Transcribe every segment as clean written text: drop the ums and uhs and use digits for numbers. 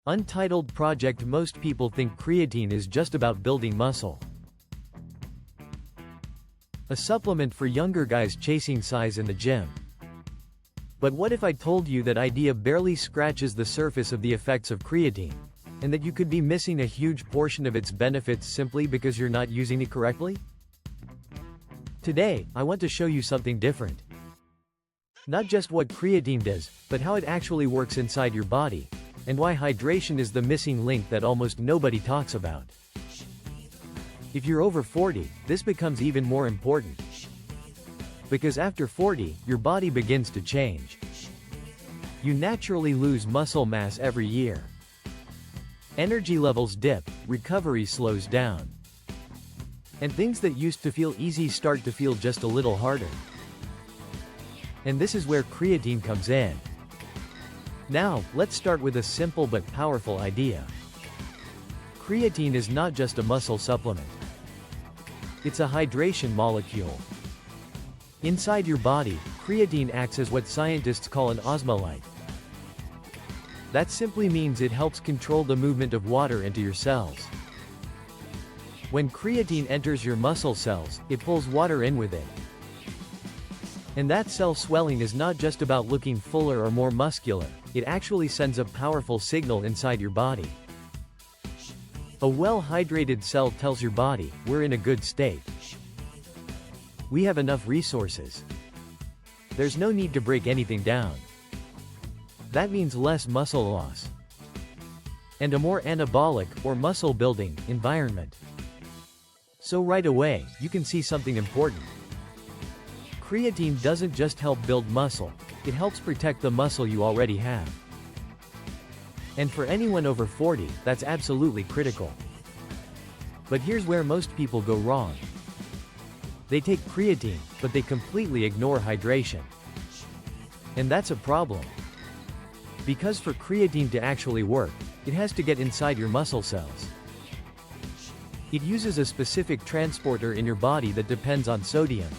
Untitled project. Most people think creatine is just about building muscle. A supplement for younger guys chasing size in the gym. But what if I told you that idea barely scratches the surface of the effects of creatine, and that you could be missing a huge portion of its benefits simply because you're not using it correctly? Today, I want to show you something different. Not just what creatine does, but how it actually works inside your body, and why hydration is the missing link that almost nobody talks about. If you're over 40, this becomes even more important. Because after 40, your body begins to change. You naturally lose muscle mass every year. Energy levels dip, recovery slows down. And things that used to feel easy start to feel just a little harder. And this is where creatine comes in. Now, let's start with a simple but powerful idea. Creatine is not just a muscle supplement. It's a hydration molecule. Inside your body, creatine acts as what scientists call an osmolyte. That simply means it helps control the movement of water into your cells. When creatine enters your muscle cells, it pulls water in with it. And that cell swelling is not just about looking fuller or more muscular, it actually sends a powerful signal inside your body. A well-hydrated cell tells your body, we're in a good state. We have enough resources. There's no need to break anything down. That means less muscle loss. And a more anabolic, or muscle-building, environment. So right away, you can see something important. Creatine doesn't just help build muscle, it helps protect the muscle you already have. And for anyone over 40, that's absolutely critical. But here's where most people go wrong. They take creatine, but they completely ignore hydration. And that's a problem. Because for creatine to actually work, it has to get inside your muscle cells. It uses a specific transporter in your body that depends on sodium.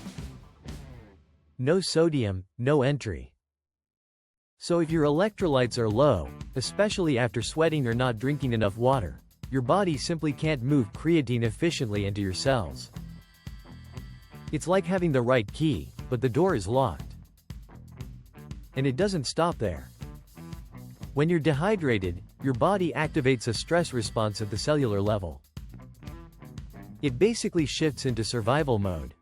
No sodium, no entry. So if your electrolytes are low, especially after sweating or not drinking enough water, your body simply can't move creatine efficiently into your cells. It's like having the right key, but the door is locked. And it doesn't stop there. When you're dehydrated, your body activates a stress response at the cellular level. It basically shifts into survival mode.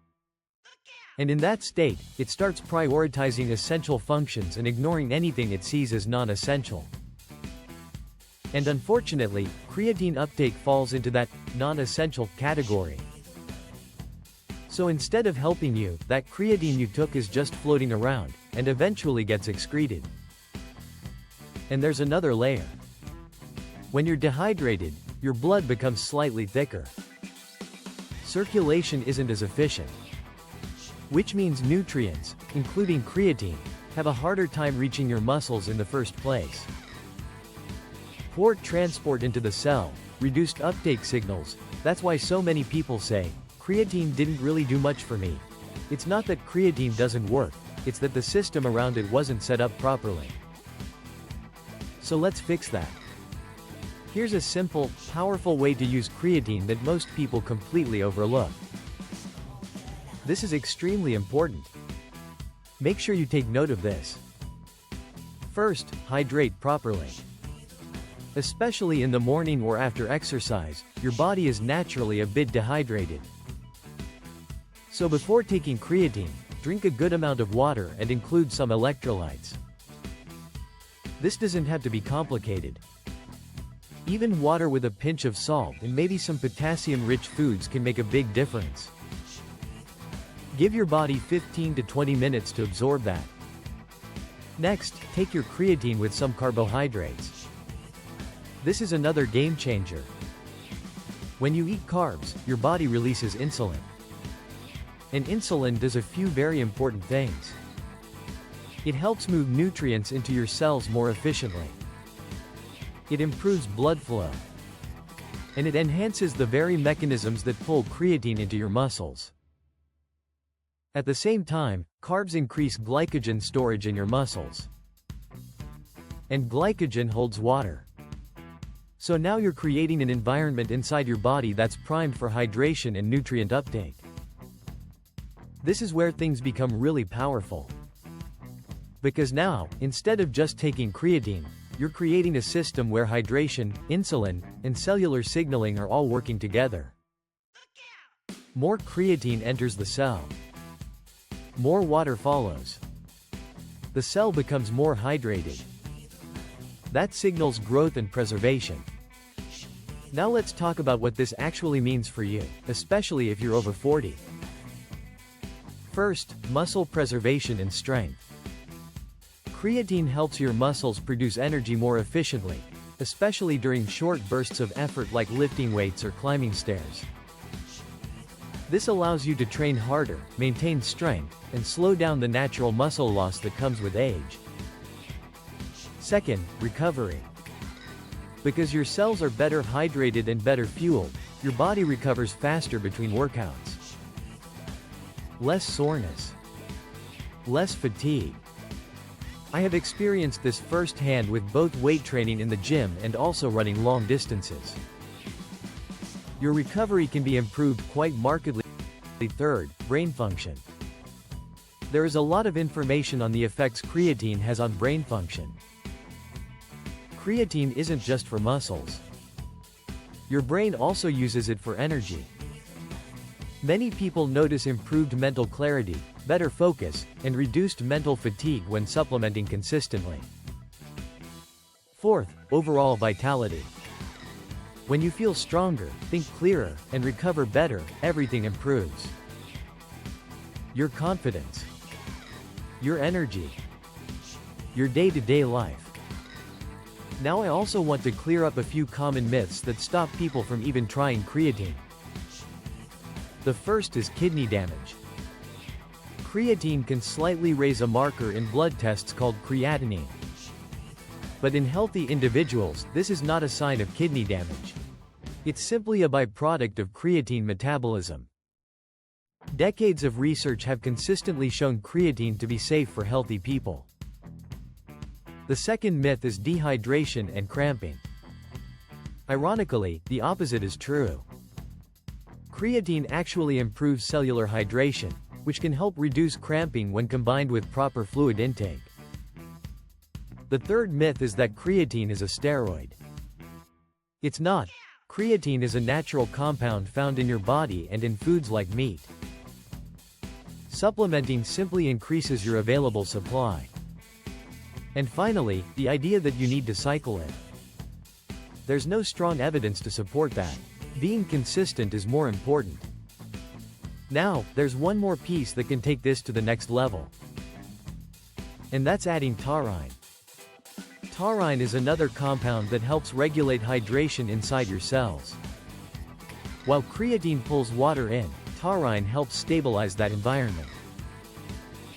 And in that state, it starts prioritizing essential functions and ignoring anything it sees as non-essential. And unfortunately, creatine uptake falls into that non-essential category. So instead of helping you, that creatine you took is just floating around, and eventually gets excreted. And there's another layer. When you're dehydrated, your blood becomes slightly thicker. Circulation isn't as efficient. Which means nutrients, including creatine, have a harder time reaching your muscles in the first place. Poor transport into the cell, reduced uptake signals, that's why so many people say, creatine didn't really do much for me. It's not that creatine doesn't work, it's that the system around it wasn't set up properly. So let's fix that. Here's a simple, powerful way to use creatine that most people completely overlook. This is extremely important. Make sure you take note of this. First, hydrate properly. Especially in the morning or after exercise, your body is naturally a bit dehydrated. So before taking creatine, drink a good amount of water and include some electrolytes. This doesn't have to be complicated. Even water with a pinch of salt and maybe some potassium-rich foods can make a big difference. Give your body 15 to 20 minutes to absorb that. Next, take your creatine with some carbohydrates. This is another game changer. When you eat carbs, your body releases insulin. And insulin does a few very important things. It helps move nutrients into your cells more efficiently. It improves blood flow. And it enhances the very mechanisms that pull creatine into your muscles. At the same time, carbs increase glycogen storage in your muscles. And glycogen holds water. So now you're creating an environment inside your body that's primed for hydration and nutrient uptake. This is where things become really powerful. Because now, instead of just taking creatine, you're creating a system where hydration, insulin, and cellular signaling are all working together. More creatine enters the cell. More water follows. The cell becomes more hydrated. That signals growth and preservation. Now let's talk about what this actually means for you, especially if you're over 40. First, muscle preservation and strength. Creatine helps your muscles produce energy more efficiently, especially during short bursts of effort like lifting weights or climbing stairs. This allows you to train harder, maintain strength, and slow down the natural muscle loss that comes with age. Second, recovery. Because your cells are better hydrated and better fueled, your body recovers faster between workouts. Less soreness. Less fatigue. I have experienced this firsthand with both weight training in the gym and also running long distances. Your recovery can be improved quite markedly. Third, brain function. There is a lot of information on the effects creatine has on brain function. Creatine isn't just for muscles. Your brain also uses it for energy. Many people notice improved mental clarity, better focus, and reduced mental fatigue when supplementing consistently. Fourth, overall vitality. When you feel stronger, think clearer, and recover better, everything improves. Your confidence. Your energy. Your day-to-day life. Now I also want to clear up a few common myths that stop people from even trying creatine. The first is kidney damage. Creatine can slightly raise a marker in blood tests called creatinine. But in healthy individuals, this is not a sign of kidney damage. It's simply a byproduct of creatine metabolism. Decades of research have consistently shown creatine to be safe for healthy people. The second myth is dehydration and cramping. Ironically, the opposite is true. Creatine actually improves cellular hydration, which can help reduce cramping when combined with proper fluid intake. The third myth is that creatine is a steroid. It's not. Creatine is a natural compound found in your body and in foods like meat. Supplementing simply increases your available supply. And finally, the idea that you need to cycle it. There's no strong evidence to support that. Being consistent is more important. Now, there's one more piece that can take this to the next level. And that's adding taurine. Taurine is another compound that helps regulate hydration inside your cells. While creatine pulls water in, taurine helps stabilize that environment.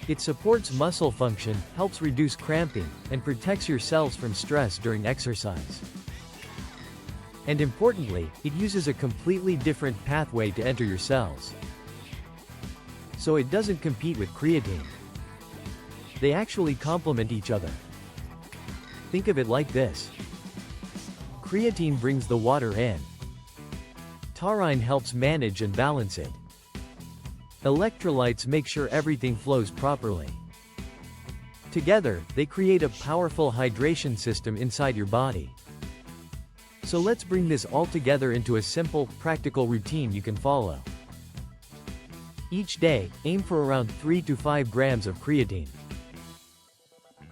It supports muscle function, helps reduce cramping, and protects your cells from stress during exercise. And importantly, it uses a completely different pathway to enter your cells. So it doesn't compete with creatine. They actually complement each other. Think of it like this. Creatine brings the water in. Taurine helps manage and balance it. Electrolytes make sure everything flows properly. Together, they create a powerful hydration system inside your body. So let's bring this all together into a simple, practical routine you can follow. Each day, aim for around 3 to 5 grams of creatine.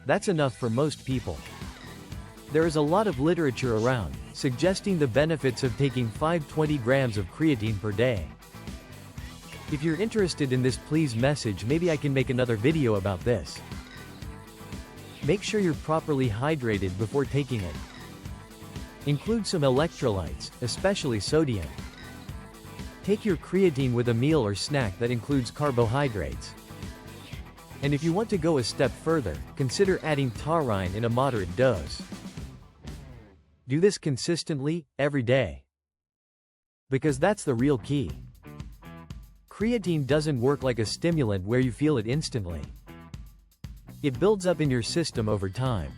That's enough for most people. There is a lot of literature around, suggesting the benefits of taking 5-20 grams of creatine per day. If you're interested in this, please message, maybe I can make another video about this. Make sure you're properly hydrated before taking it. Include some electrolytes, especially sodium. Take your creatine with a meal or snack that includes carbohydrates. And if you want to go a step further, consider adding taurine in a moderate dose. Do this consistently, every day. Because that's the real key. Creatine doesn't work like a stimulant where you feel it instantly. It builds up in your system over time.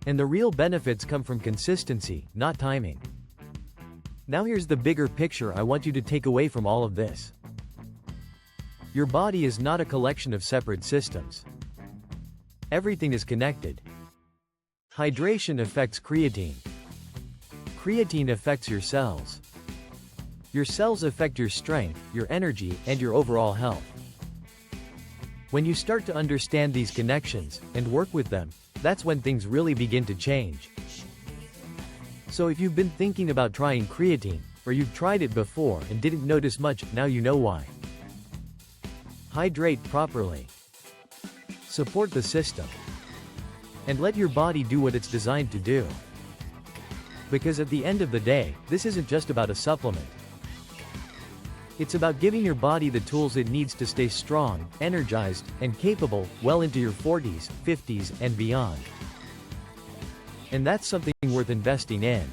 And the real benefits come from consistency, not timing. Now here's the bigger picture I want you to take away from all of this. Your body is not a collection of separate systems. Everything is connected. Hydration affects creatine. Creatine affects your cells. Your cells affect your strength, your energy, and your overall health. When you start to understand these connections, and work with them, that's when things really begin to change. So if you've been thinking about trying creatine, or you've tried it before and didn't notice much, now you know why. Hydrate properly. Support the system. And let your body do what it's designed to do. Because at the end of the day, this isn't just about a supplement. It's about giving your body the tools it needs to stay strong, energized, and capable, well into your 40s, 50s, and beyond. And that's something worth investing in.